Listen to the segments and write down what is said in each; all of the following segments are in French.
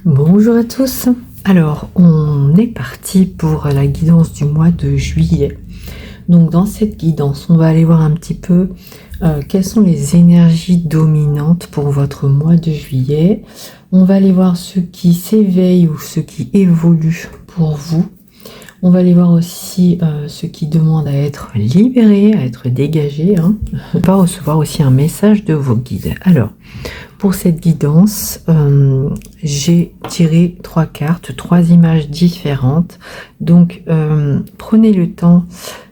Bonjour à tous. Alors, on est parti pour la guidance du mois de juillet. Donc, dans cette guidance, on va aller voir un petit peu quelles sont les énergies dominantes pour votre mois de juillet. On va aller voir ce qui s'éveille ou ce qui évolue pour vous. On va aller voir aussi ce qui demande à être libéré, à être dégagé. On va recevoir aussi un message de vos guides. Alors, pour cette guidance, j'ai tiré 3 cartes, 3 images différentes. Donc, prenez le temps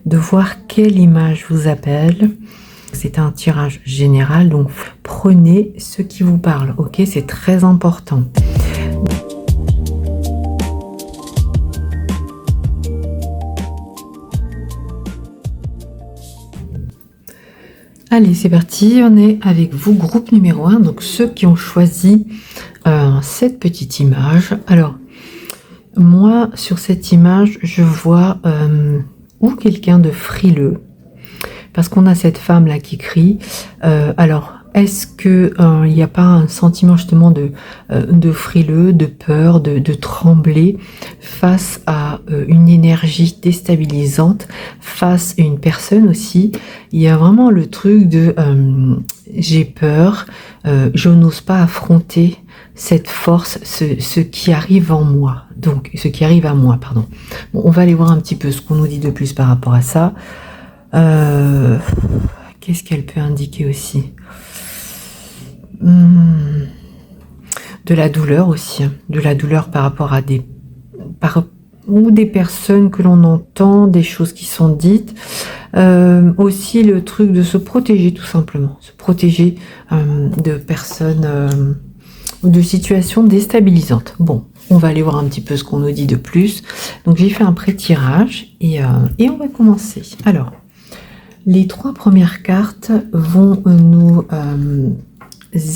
de voir quelle image vous appelle. C'est un tirage général, donc prenez ce qui vous parle, ok? C'est très important. Allez, c'est parti, on est avec vous, groupe numéro 1, donc ceux qui ont choisi cette petite image. Alors, moi, sur cette image, je vois ou quelqu'un de frileux, parce qu'on a cette femme-là qui crie. Alors, est-ce que il n'y a pas un sentiment justement de frileux, de peur, de trembler face à une énergie déstabilisante, face à une personne aussi? Il y a vraiment le truc de j'ai peur, je n'ose pas affronter cette force, ce qui arrive en moi. Donc, ce qui arrive à moi, pardon. Bon, on va aller voir un petit peu ce qu'on nous dit de plus par rapport à ça. Qu'est-ce qu'elle peut indiquer aussi? De la douleur aussi, de la douleur par rapport à des personnes que l'on entend, des choses qui sont dites, aussi le truc de se protéger tout simplement, se protéger de personnes ou de situations déstabilisantes. Bon, on va aller voir un petit peu ce qu'on nous dit de plus. Donc j'ai fait un pré-tirage et on va commencer. Alors, les 3 premières cartes vont nous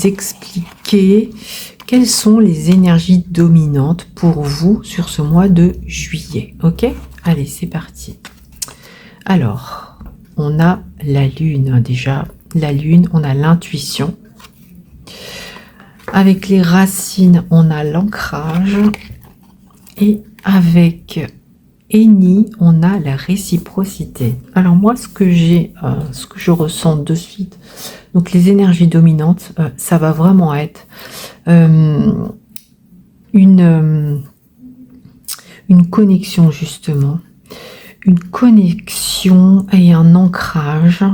expliquer quelles sont les énergies dominantes pour vous sur ce mois de juillet. Ok? Allez, c'est parti. Alors, on a la lune déjà. La lune, on a l'intuition. Avec les racines, on a l'ancrage. Et avec Eni, on a la réciprocité. Alors moi, ce que je ressens de suite, donc les énergies dominantes, ça va vraiment être une connexion justement, une connexion et un ancrage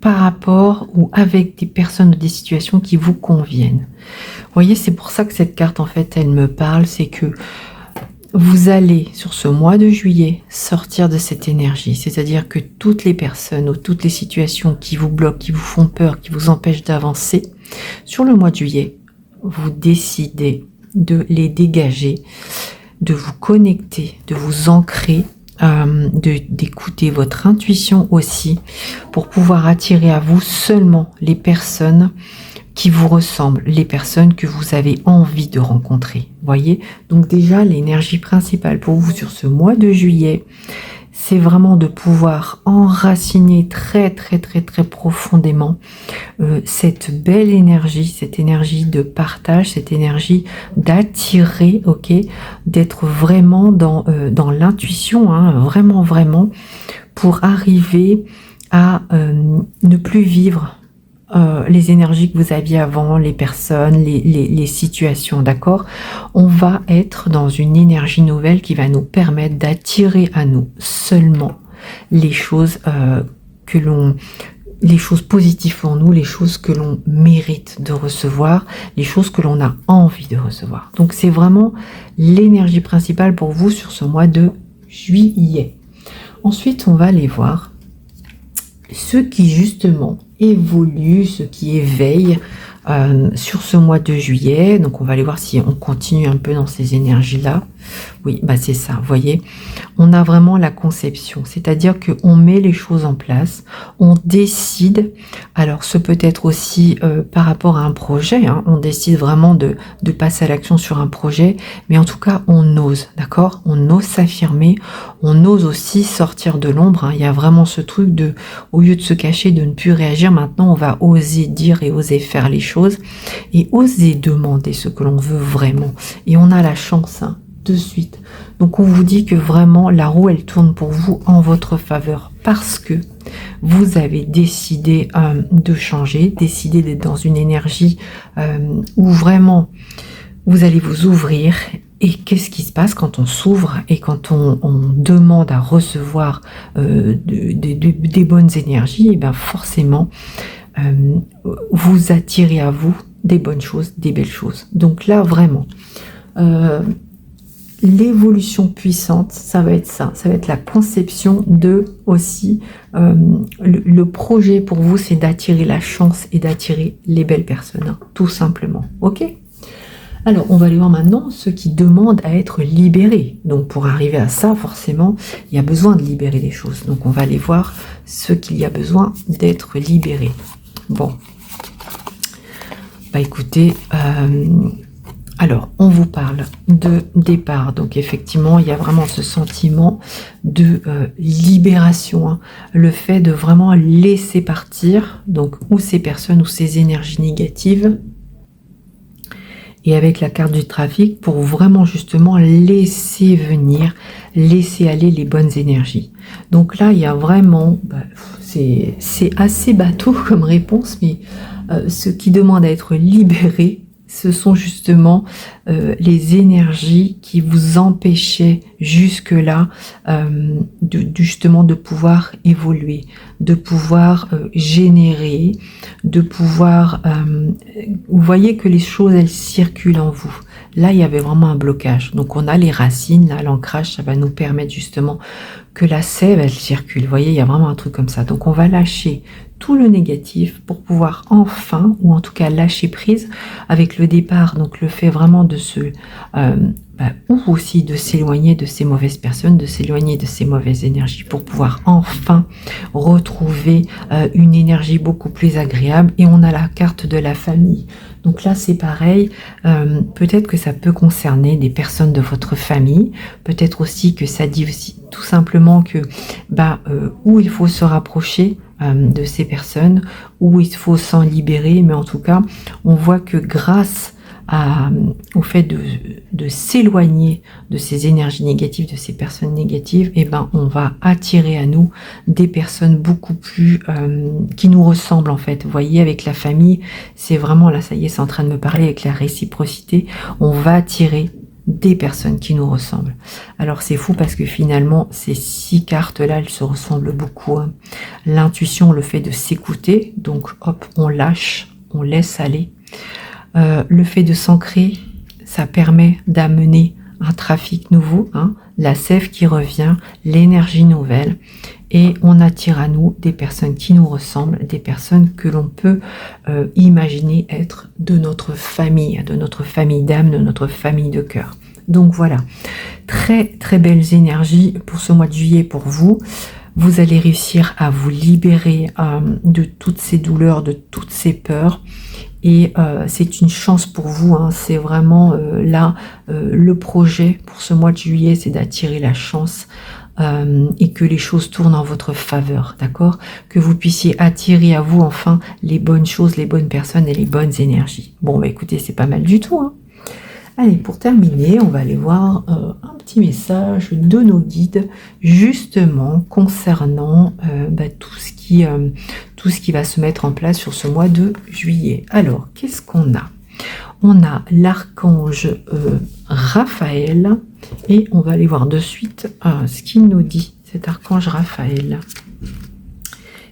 par rapport ou avec des personnes ou des situations qui vous conviennent. Vous voyez, c'est pour ça que cette carte, en fait, elle me parle, c'est que vous allez, sur ce mois de juillet, sortir de cette énergie. C'est-à-dire que toutes les personnes ou toutes les situations qui vous bloquent, qui vous font peur, qui vous empêchent d'avancer, sur le mois de juillet, vous décidez de les dégager, de vous connecter, de vous ancrer, d'écouter votre intuition aussi, pour pouvoir attirer à vous seulement les personnes qui vous ressemblent, les personnes que vous avez envie de rencontrer. Voyez, donc déjà l'énergie principale pour vous sur ce mois de juillet, c'est vraiment de pouvoir enraciner très profondément cette belle énergie, cette énergie de partage, cette énergie d'attirer, ok, d'être vraiment dans l'intuition, vraiment pour arriver à ne plus vivre les énergies que vous aviez avant, les personnes, les situations, d'accord? On va être dans une énergie nouvelle qui va nous permettre d'attirer à nous seulement les choses les choses positives pour nous, les choses que l'on mérite de recevoir, les choses que l'on a envie de recevoir. Donc c'est vraiment l'énergie principale pour vous sur ce mois de juillet. Ensuite, on va aller voir ce qui justement évolue, ce qui éveille sur ce mois de juillet. Donc on va aller voir si on continue un peu dans ces énergies-là. Oui, bah c'est ça, vous voyez, on a vraiment la conception, c'est-à-dire qu'on met les choses en place, on décide, alors ce peut être aussi par rapport à un projet, hein, on décide vraiment de passer à l'action sur un projet, mais en tout cas on ose, d'accord? On ose s'affirmer, on ose aussi sortir de l'ombre, hein. Il y a vraiment ce truc de, au lieu de se cacher, de ne plus réagir, maintenant on va oser dire et oser faire les choses, et oser demander ce que l'on veut vraiment, et on a la chance, hein, de suite. Donc on vous dit que vraiment la roue elle tourne pour vous en votre faveur parce que vous avez décidé de changer, décidé d'être dans une énergie où vraiment vous allez vous ouvrir. Et qu'est-ce qui se passe quand on s'ouvre et quand on demande à recevoir des bonnes énergies? Et bien forcément vous attirez à vous des bonnes choses, des belles choses. Donc là vraiment l'évolution puissante, ça va être ça, ça va être la conception de aussi, le projet pour vous, c'est d'attirer la chance et d'attirer les belles personnes, hein, tout simplement, ok? Alors, on va aller voir maintenant ceux qui demandent à être libérés. Donc, pour arriver à ça, forcément, il y a besoin de libérer les choses. Donc, on va aller voir ceux qu'il y a besoin d'être libérés. Bon, bah écoutez, alors, on vous parle de départ. Donc, effectivement, il y a vraiment ce sentiment de libération. Hein. Le fait de vraiment laisser partir, donc, ou ces personnes ou ces énergies négatives. Et avec la carte du trafic, pour vraiment justement laisser venir, laisser aller les bonnes énergies. Donc là, il y a vraiment, c'est assez bateau comme réponse, mais ceux qui demandent à être libérés, ce sont justement les énergies qui vous empêchaient jusque-là justement de pouvoir évoluer, de pouvoir générer, de pouvoir... vous voyez que les choses, elles circulent en vous. Là, il y avait vraiment un blocage. Donc, on a les racines, là, l'ancrage, ça va nous permettre justement que la sève, elle circule. Vous voyez, il y a vraiment un truc comme ça. Donc, on va lâcher tout le négatif pour pouvoir enfin, ou en tout cas lâcher prise avec le départ, donc le fait vraiment de se, ou aussi de s'éloigner de ces mauvaises personnes, de s'éloigner de ces mauvaises énergies pour pouvoir enfin retrouver une énergie beaucoup plus agréable. Et on a la carte de la famille. Donc là, c'est pareil, peut-être que ça peut concerner des personnes de votre famille, peut-être aussi que ça dit aussi tout simplement que où il faut se rapprocher de ces personnes, où il faut s'en libérer, mais en tout cas, on voit que grâce au fait de s'éloigner de ces énergies négatives, de ces personnes négatives, on va attirer à nous des personnes beaucoup plus qui nous ressemblent en fait. Vous voyez, avec la famille, c'est vraiment là, ça y est, c'est en train de me parler avec la réciprocité. On va attirer des personnes qui nous ressemblent. Alors c'est fou parce que finalement ces 6 cartes là, elles se ressemblent beaucoup. Hein. L'intuition, le fait de s'écouter, donc hop, on lâche, on laisse aller. Le fait de s'ancrer, ça permet d'amener un trafic nouveau, hein, la sève qui revient, l'énergie nouvelle, et on attire à nous des personnes qui nous ressemblent, des personnes que l'on peut imaginer être de notre famille d'âme, de notre famille de cœur. Donc voilà, très très belles énergies pour ce mois de juillet pour vous. Vous allez réussir à vous libérer de toutes ces douleurs, de toutes ces peurs. Et c'est une chance pour vous, hein. C'est vraiment là, le projet pour ce mois de juillet, c'est d'attirer la chance et que les choses tournent en votre faveur, d'accord? Que vous puissiez attirer à vous enfin les bonnes choses, les bonnes personnes et les bonnes énergies. Bon, écoutez, c'est pas mal du tout, hein. Allez, pour terminer, on va aller voir un petit message de nos guides, justement concernant tout ce qui va se mettre en place sur ce mois de juillet. Alors, qu'est-ce qu'on a? On a l'archange Raphaël, et on va aller voir de suite ce qu'il nous dit, cet archange Raphaël.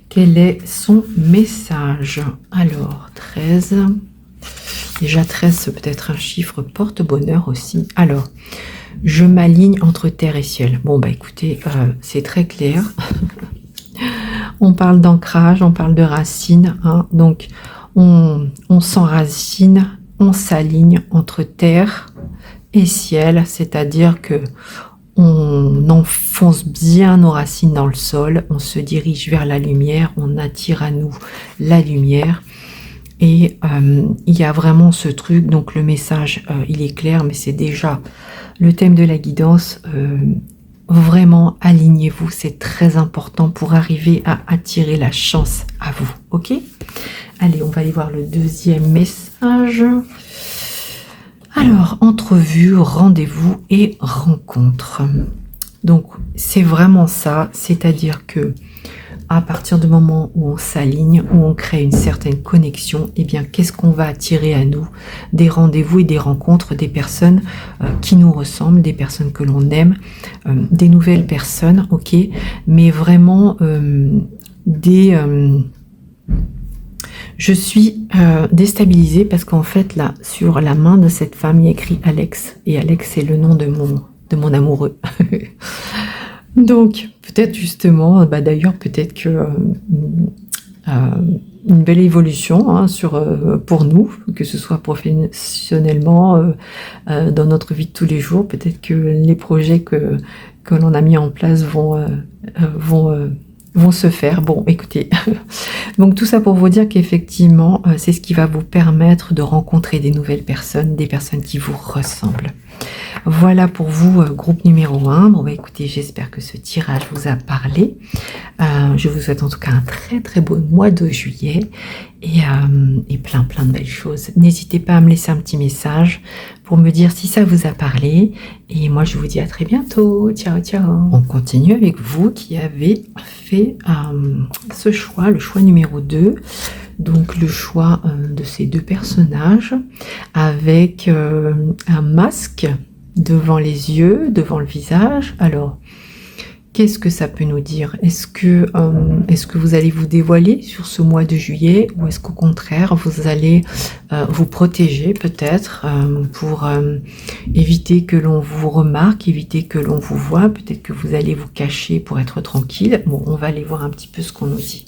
Quel est son message? Alors, 13... Déjà 13, c'est peut-être un chiffre porte-bonheur aussi. Alors, je m'aligne entre terre et ciel. Bon, écoutez, c'est très clair. On parle d'ancrage, on parle de racines. Hein, donc, on s'enracine, on s'aligne entre terre et ciel, c'est-à-dire que on enfonce bien nos racines dans le sol, on se dirige vers la lumière, on attire à nous la lumière. Et il y a vraiment ce truc, donc le message, il est clair, mais c'est déjà le thème de la guidance. Vraiment, alignez-vous, c'est très important pour arriver à attirer la chance à vous, ok? Allez, on va aller voir le deuxième message. Alors, entrevue, rendez-vous et rencontre. Donc, c'est vraiment ça, c'est-à-dire que à partir du moment où on s'aligne, où on crée une certaine connexion, eh bien, qu'est-ce qu'on va attirer à nous? Des rendez-vous et des rencontres, des personnes qui nous ressemblent, des personnes que l'on aime, des nouvelles personnes, ok? Mais vraiment je suis déstabilisée parce qu'en fait, là, sur la main de cette femme, il y a écrit Alex. Et Alex, c'est le nom de mon amoureux. Donc, peut-être justement, d'ailleurs, peut-être que une belle évolution hein, pour nous, que ce soit professionnellement, dans notre vie de tous les jours. Peut-être que les projets que l'on a mis en place vont se faire. Bon, écoutez, donc tout ça pour vous dire qu'effectivement, c'est ce qui va vous permettre de rencontrer des nouvelles personnes, des personnes qui vous ressemblent. Voilà pour vous, groupe numéro 1. Bon, bah écoutez, j'espère que ce tirage vous a parlé. Je vous souhaite en tout cas un très très beau mois de juillet et plein de belles choses. N'hésitez pas à me laisser un petit message pour me dire si ça vous a parlé. Et moi, je vous dis à très bientôt. Ciao, ciao. On continue avec vous qui avez fait ce choix, le choix numéro 2. Donc le choix de ces deux personnages avec un masque devant les yeux, devant le visage. Alors, qu'est-ce que ça peut nous dire? Est-ce que vous allez vous dévoiler sur ce mois de juillet ou est-ce qu'au contraire, vous allez vous protéger peut-être pour éviter que l'on vous remarque, éviter que l'on vous voit? Peut-être que vous allez vous cacher pour être tranquille. Bon, on va aller voir un petit peu ce qu'on nous dit.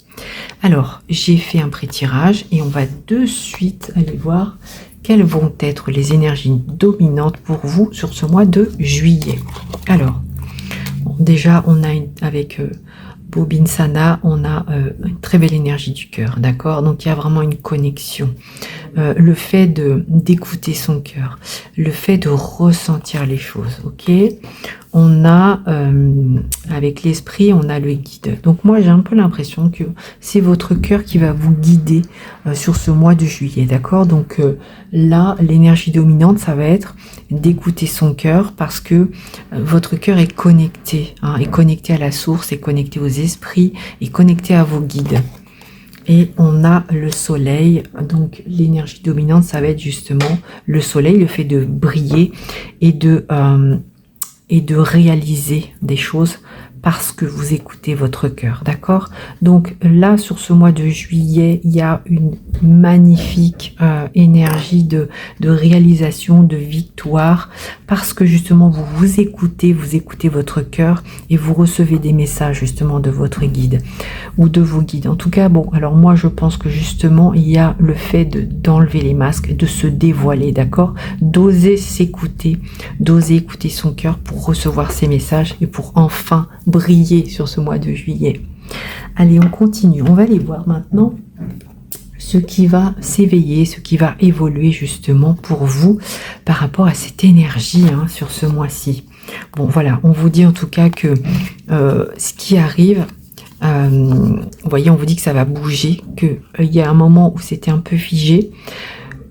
Alors, j'ai fait un pré-tirage et on va de suite aller voir quelles vont être les énergies dominantes pour vous sur ce mois de juillet. Alors, bon, déjà, on a avec Bobine Sana, on a une très belle énergie du cœur, d'accord? Donc, il y a vraiment une connexion. Le fait d'écouter son cœur, le fait de ressentir les choses, ok? On a, avec l'esprit, on a le guide. Donc moi, j'ai un peu l'impression que c'est votre cœur qui va vous guider sur ce mois de juillet, d'accord? Donc là, l'énergie dominante, ça va être d'écouter son cœur parce que votre cœur est connecté, hein, est connecté à la source, est connecté aux esprits, est connecté à vos guides. Et on a le soleil, donc l'énergie dominante, ça va être justement le soleil, le fait de briller et de réaliser des choses parce que vous écoutez votre cœur, d'accord? Donc là, sur ce mois de juillet, il y a une magnifique énergie de réalisation, de victoire, parce que justement, vous écoutez votre cœur et vous recevez des messages justement de votre guide ou de vos guides. En tout cas, bon, alors moi, je pense que justement, il y a le fait d'enlever les masques, de se dévoiler, d'accord? D'oser s'écouter, d'oser écouter son cœur pour recevoir ces messages et pour enfin briller sur ce mois de juillet. Allez, on continue. On va aller voir maintenant ce qui va s'éveiller, ce qui va évoluer justement pour vous par rapport à cette énergie hein, sur ce mois-ci. Bon, voilà, on vous dit en tout cas que ce qui arrive, vous voyez, on vous dit que ça va bouger, qu'il y a un moment où c'était un peu figé,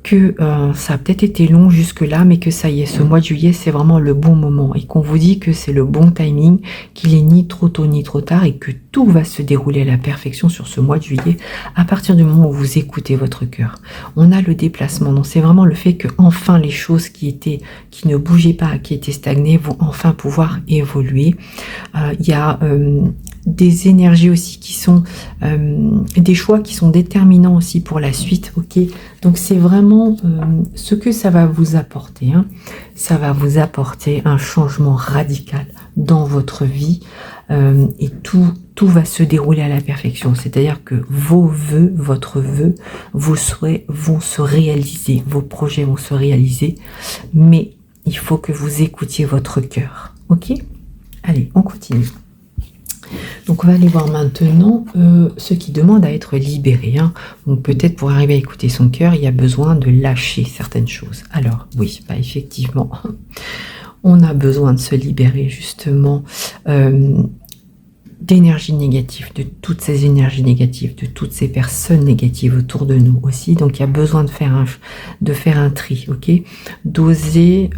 que ça a peut-être été long jusque-là, mais que ça y est, ce mois de juillet, c'est vraiment le bon moment et qu'on vous dit que c'est le bon timing, qu'il est ni trop tôt ni trop tard et que tout va se dérouler à la perfection sur ce mois de juillet à partir du moment où vous écoutez votre cœur. On a le déplacement, donc c'est vraiment le fait que enfin les choses qui ne bougeaient pas, qui étaient stagnées, vont enfin pouvoir évoluer. Il y a des énergies aussi qui sont des choix qui sont déterminants aussi pour la suite, ok? Donc c'est vraiment ce que ça va vous apporter, hein. Ça va vous apporter un changement radical dans votre vie et tout va se dérouler à la perfection. C'est-à-dire que vos vœux, votre vœu, vos souhaits vont se réaliser, vos projets vont se réaliser, mais il faut que vous écoutiez votre cœur. Ok? Allez, on continue. Donc on va aller voir maintenant ce qui demande à être libéré. Hein. Donc peut-être pour arriver à écouter son cœur, il y a besoin de lâcher certaines choses. Alors oui, bah effectivement, on a besoin de se libérer justement d'énergie négative, de toutes ces énergies négatives, de toutes ces personnes négatives autour de nous aussi. Donc il y a besoin de faire un tri, ok? D'oser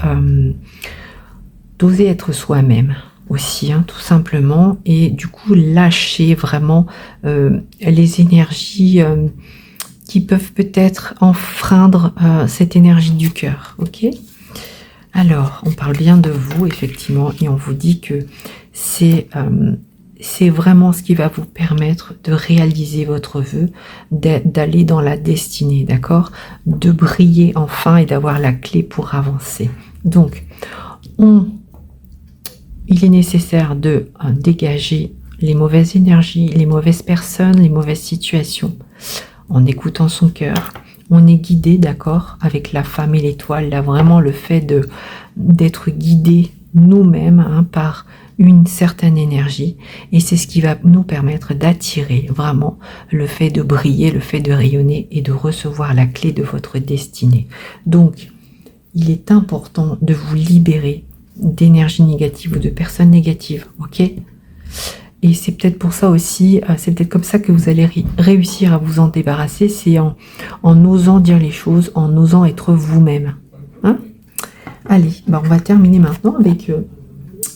être soi-même aussi, hein, tout simplement, et du coup lâcher vraiment les énergies qui peuvent peut-être enfreindre cette énergie du cœur, ok? Alors, on parle bien de vous, effectivement, et on vous dit que c'est vraiment ce qui va vous permettre de réaliser votre vœu, d'aller dans la destinée, d'accord? De briller enfin et d'avoir la clé pour avancer. Donc, il est nécessaire de dégager les mauvaises énergies, les mauvaises personnes, les mauvaises situations. En écoutant son cœur, on est guidé, d'accord, avec la femme et l'étoile. Là, vraiment, le fait d'être guidé nous-mêmes hein, par une certaine énergie. Et c'est ce qui va nous permettre d'attirer vraiment le fait de briller, le fait de rayonner et de recevoir la clé de votre destinée. Donc, il est important de vous libérer d'énergie négative ou de personnes négatives, ok? Et c'est peut-être pour ça aussi, c'est peut-être comme ça que vous allez réussir à vous en débarrasser, c'est en osant dire les choses, en osant être vous-même. Hein? Allez, bah on va terminer maintenant avec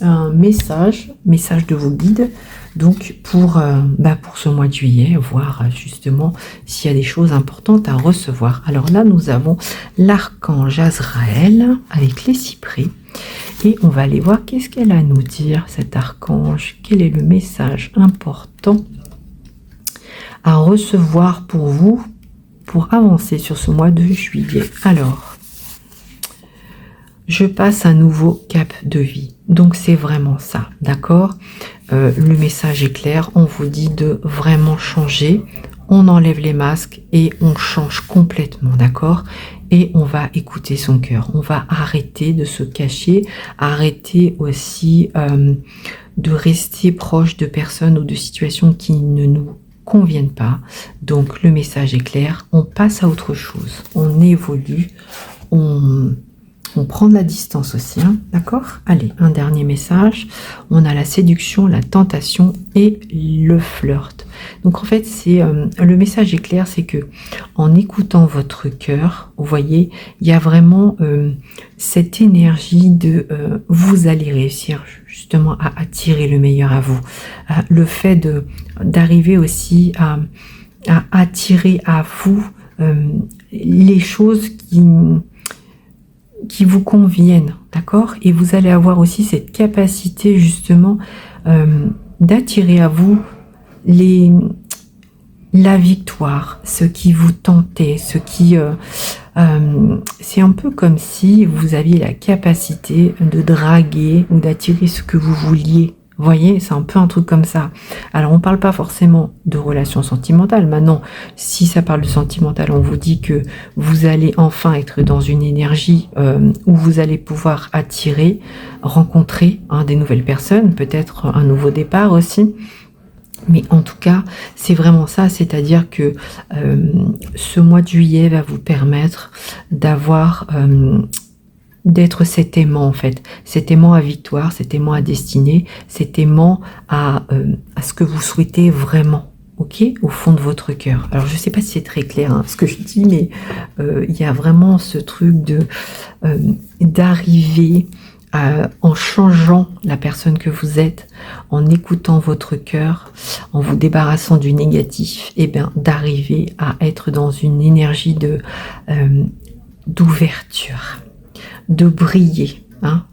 un message de vos guides, donc pour ce mois de juillet, voir justement s'il y a des choses importantes à recevoir. Alors là, nous avons l'archange Azraël avec les cyprès. Et on va aller voir qu'est-ce qu'elle a à nous dire, cet archange. Quel est le message important à recevoir pour vous, pour avancer sur ce mois de juillet. Alors, je passe un nouveau cap de vie. Donc c'est vraiment ça, d'accord? Le message est clair, on vous dit de vraiment changer. On enlève les masques et on change complètement, d'accord? Et on va écouter son cœur. On va arrêter de se cacher, arrêter aussi de rester proche de personnes ou de situations qui ne nous conviennent pas. Donc le message est clair, on passe à autre chose, on évolue, on prend de la distance aussi, hein, d'accord? Allez, un dernier message. On a la séduction, la tentation et le flirt. Donc en fait, le message est clair, c'est que en écoutant votre cœur, vous voyez, il y a vraiment cette énergie de vous allez réussir justement à attirer le meilleur à vous. Le fait d'arriver aussi à attirer à vous les choses qui vous conviennent, d'accord? Et vous allez avoir aussi cette capacité justement d'attirer à vous la victoire, ce qui vous tentait, ce qui c'est un peu comme si vous aviez la capacité de draguer ou d'attirer ce que vous vouliez. Vous voyez, c'est un peu un truc comme ça. Alors, on ne parle pas forcément de relations sentimentales. Maintenant, si ça parle de sentimental, on vous dit que vous allez enfin être dans une énergie où vous allez pouvoir attirer, rencontrer des nouvelles personnes, peut-être un nouveau départ aussi. Mais en tout cas, c'est vraiment ça, c'est-à-dire que ce mois de juillet va vous permettre d'avoir... d'être cet aimant en fait, cet aimant à victoire, cet aimant à destinée, cet aimant à ce que vous souhaitez vraiment, ok, au fond de votre cœur. Alors je sais pas si c'est très clair ce que je dis, mais il y a vraiment ce truc d'arriver en changeant la personne que vous êtes, en écoutant votre cœur, en vous débarrassant du négatif, et bien d'arriver à être dans une énergie d'ouverture, de briller.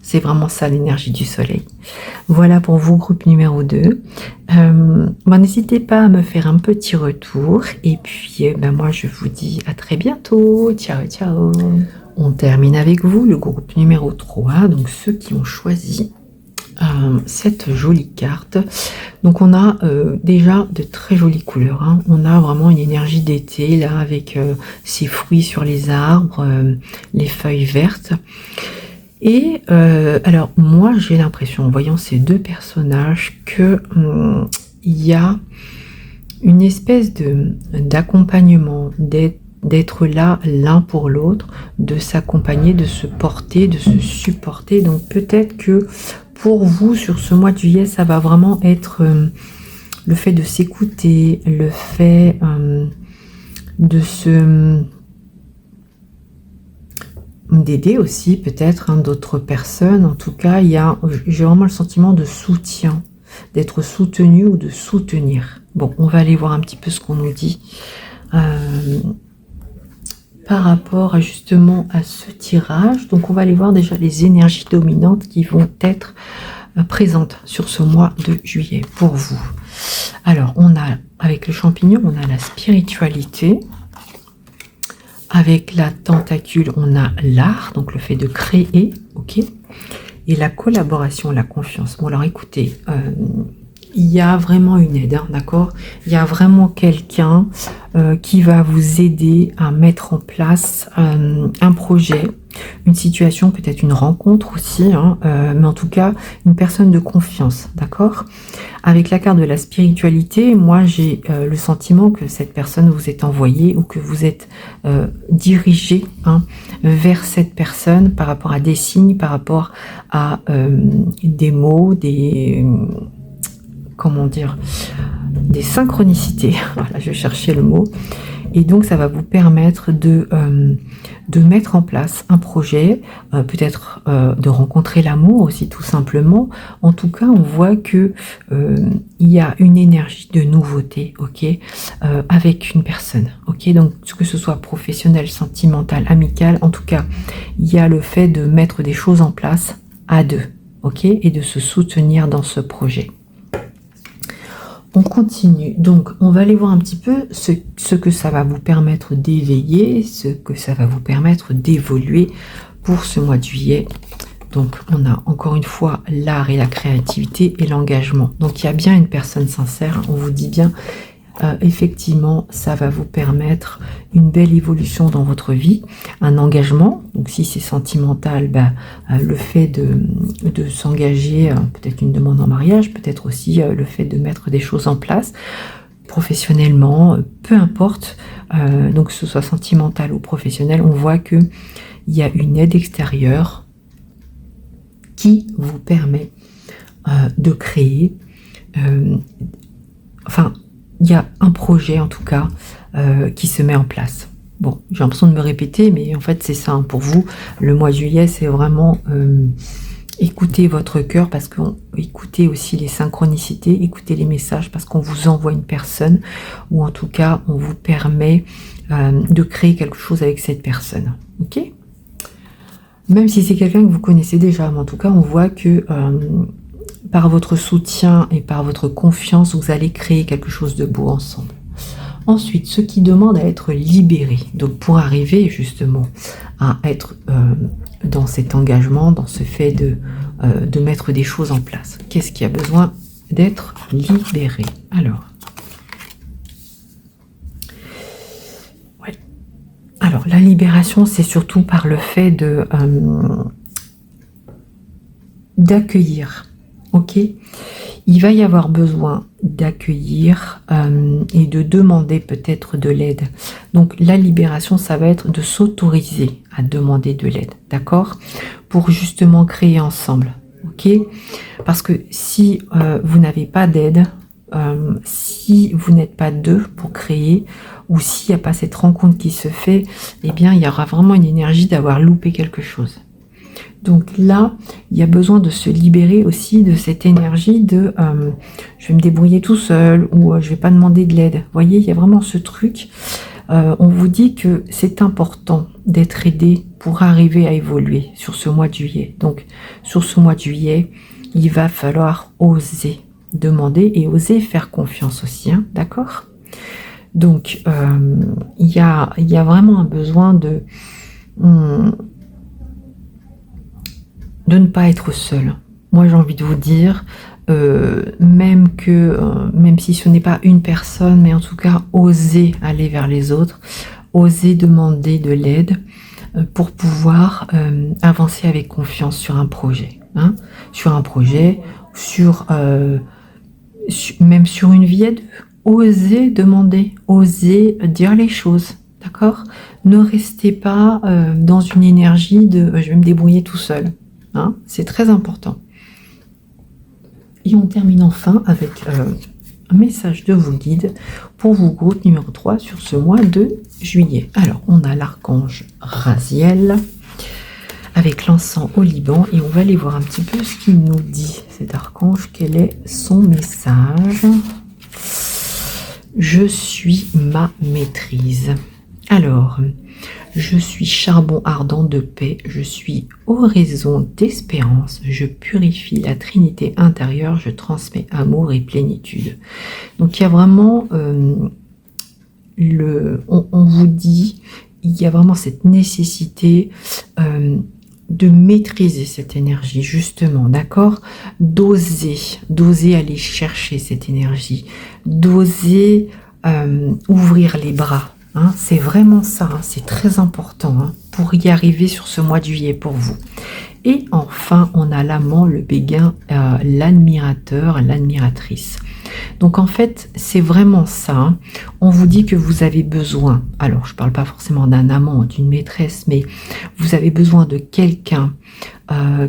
C'est vraiment ça l'énergie du soleil. Voilà pour vous, groupe numéro 2. N'hésitez pas à me faire un petit retour. Et puis, moi, je vous dis à très bientôt. Ciao, ciao. On termine avec vous, le groupe numéro 3. Donc, ceux qui ont choisi cette jolie carte. Donc, on a déjà de très jolies couleurs. On a vraiment une énergie d'été, là, avec ces fruits sur les arbres, les feuilles vertes. Et alors moi j'ai l'impression, en voyant ces deux personnages, que il y a une espèce d'accompagnement, d'être là l'un pour l'autre, de s'accompagner, de se porter, de se supporter. Donc peut-être que pour vous, sur ce mois de juillet, ça va vraiment être le fait de s'écouter, le fait d'aider aussi peut-être d'autres personnes. En tout cas, j'ai vraiment le sentiment de soutien, d'être soutenu ou de soutenir. Bon, on va aller voir un petit peu ce qu'on nous dit par rapport justement à ce tirage. Donc on va aller voir déjà les énergies dominantes qui vont être présentes sur ce mois de juillet pour vous. Alors on a, avec le champignon, on a la spiritualité. Avec la tentacule, on a l'art, donc le fait de créer, ok. Et la collaboration, la confiance. Bon alors écoutez, il y a vraiment une aide, d'accord. Il y a vraiment quelqu'un qui va vous aider à mettre en place un projet, une situation, peut-être une rencontre aussi, mais en tout cas une personne de confiance, d'accord. Avec la carte de la spiritualité, moi j'ai le sentiment que cette personne vous est envoyée ou que vous êtes dirigé vers cette personne par rapport à des signes, par rapport à des mots, comment dire, des synchronicités. Voilà, je cherchais le mot. Et donc, ça va vous permettre de mettre en place un projet, peut-être de rencontrer l'amour aussi, tout simplement. En tout cas, on voit que il y a une énergie de nouveauté, ok, avec une personne, ok. Donc, que ce soit professionnel, sentimental, amical, en tout cas, il y a le fait de mettre des choses en place à deux, ok, et de se soutenir dans ce projet. On continue, donc on va aller voir un petit peu ce que ça va vous permettre d'éveiller, ce que ça va vous permettre d'évoluer pour ce mois de juillet. Donc on a encore une fois l'art et la créativité et l'engagement. Donc il y a bien une personne sincère, on vous dit bien, effectivement ça va vous permettre une belle évolution dans votre vie, un engagement. Donc si c'est sentimental, le fait de s'engager, peut-être une demande en mariage, peut-être aussi le fait de mettre des choses en place professionnellement, peu importe, donc que ce soit sentimental ou professionnel, on voit que il y a une aide extérieure qui vous permet de créer, il y a un projet en tout cas qui se met en place. Bon, j'ai l'impression de me répéter, mais en fait c'est ça, pour vous, le mois de juillet, c'est vraiment écouter votre cœur, parce que écoutez aussi les synchronicités, écoutez les messages, parce qu'on vous envoie une personne, ou en tout cas on vous permet de créer quelque chose avec cette personne, ok. Même si c'est quelqu'un que vous connaissez déjà, mais en tout cas on voit que par votre soutien et par votre confiance, vous allez créer quelque chose de beau ensemble. Ensuite, ceux qui demandent à être libérés, donc pour arriver justement à être dans cet engagement, dans ce fait de mettre des choses en place. Qu'est-ce qui a besoin d'être libéré? Alors, la libération, c'est surtout par le fait d'accueillir. Ok, il va y avoir besoin d'accueillir et de demander peut-être de l'aide. Donc la libération, ça va être de s'autoriser à demander de l'aide, d'accord, pour justement créer ensemble. Ok, parce que si vous n'avez pas d'aide, si vous n'êtes pas deux pour créer, ou s'il n'y a pas cette rencontre qui se fait, eh bien il y aura vraiment une énergie d'avoir loupé quelque chose. Donc là, il y a besoin de se libérer aussi de cette énergie de je vais me débrouiller tout seul, ou je vais pas demander de l'aide. Vous voyez, il y a vraiment ce truc. On vous dit que c'est important d'être aidé pour arriver à évoluer sur ce mois de juillet. Donc sur ce mois de juillet, il va falloir oser demander et oser faire confiance aussi, d'accord? Donc il y a vraiment un besoin de ne pas être seul. Moi j'ai envie de vous dire, même si ce n'est pas une personne, mais en tout cas oser aller vers les autres, oser demander de l'aide, pour pouvoir avancer avec confiance sur un projet. Hein, sur un projet, même sur une vie à deux. Osez demander, osez dire les choses, d'accord? Ne restez pas dans une énergie de je vais me débrouiller tout seul. Hein, c'est très important. Et on termine enfin avec un message de vos guides pour vous, groupe numéro 3, sur ce mois de juillet. Alors, on a l'archange Raziel avec l'encens au Liban et on va aller voir un petit peu ce qu'il nous dit, cet archange, quel est son message. Je suis ma maîtrise. Alors, je suis charbon ardent de paix, je suis oraison d'espérance, je purifie la trinité intérieure, je transmets amour et plénitude. Donc il y a vraiment, on vous dit, il y a vraiment cette nécessité de maîtriser cette énergie, justement, d'accord? D'oser aller chercher cette énergie, d'oser ouvrir les bras. Hein, c'est vraiment ça, hein, c'est très important hein, pour y arriver sur ce mois de juillet pour vous. Et enfin, on a l'amant, le béguin, l'admirateur, l'admiratrice. Donc en fait, c'est vraiment ça. Hein. On vous dit que vous avez besoin, alors je ne parle pas forcément d'un amant, d'une maîtresse, mais vous avez besoin de quelqu'un,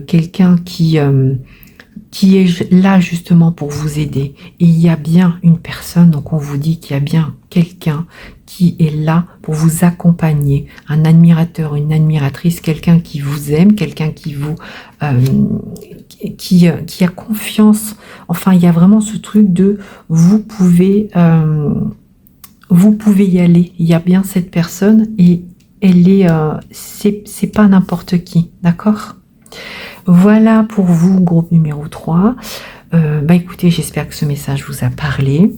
quelqu'un qui est là justement pour vous aider. Et il y a bien une personne, donc on vous dit qu'il y a bien quelqu'un qui est là pour vous accompagner, un admirateur, une admiratrice, quelqu'un qui vous aime, quelqu'un qui vous qui a confiance. Enfin, il y a vraiment ce truc de vous pouvez y aller. Il y a bien cette personne et elle est c'est pas n'importe qui, d'accord? Voilà pour vous, groupe numéro 3. Écoutez, j'espère que ce message vous a parlé.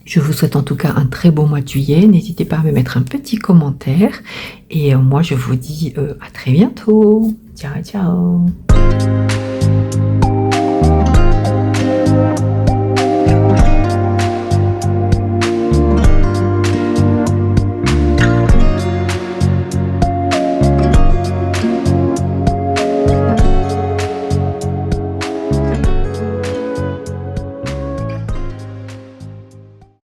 Je vous souhaite en tout cas un très beau mois de juillet. N'hésitez pas à me mettre un petit commentaire. Et moi, je vous dis à très bientôt. Ciao, ciao.